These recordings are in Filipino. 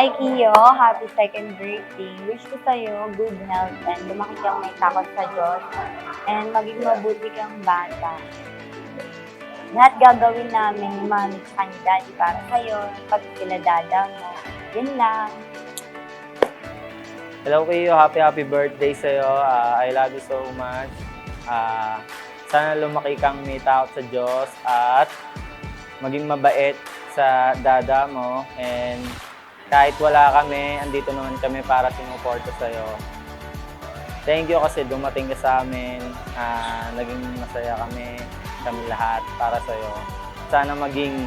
Hi, Kiyo. Happy second birthday. Wish ko sa'yo good health and lumaki kang may takot sa Diyos and maging mabuti kang bata. Lahat gagawin namin ni Mami at ni Daddy para sa'yo pag sila dada mo. Yun lang. Hello Kiyo, happy birthday sa'yo. I love you so much. Sana lumaki kang may takot sa Diyos at maging mabait sa dada mo. And kahit wala kami, andito naman kami para sumuporta sa'yo. Thank you kasi dumating ka sa amin. Naging masaya kami lahat para sa'yo. Sana maging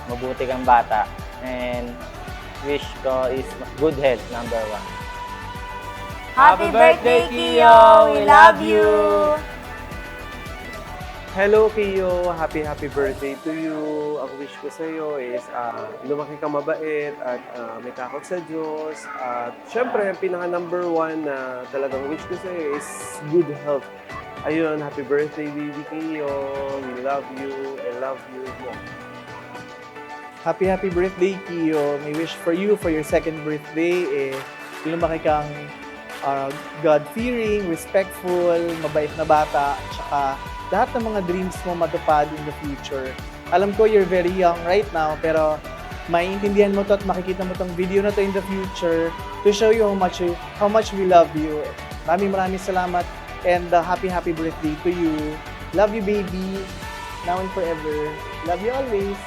mabuti kang bata. And wish ko is good health, number 1. Happy birthday, Kiyo! We love you! Hello, Kiyo! Happy birthday to you! Ang wish ko sa iyo is lumaki kang mabait at may takot sa Diyos. At syempre, ang pinaka number 1 na talagang wish ko sa iyo is good health. Ayun, happy birthday, baby Kiyo! We love you! I love you! Happy birthday, Kiyo. May wish for you for your second birthday. Lumaki kang God-fearing, respectful, mabait na bata, at saka lahat ng mga dreams mo matupad in the future. Alam ko you're very young right now, pero maiintindihan mo to at makikita mo tong video na to in the future to show you how much we love you. Maraming salamat and happy birthday to you. Love you, baby. Now and forever. Love you always.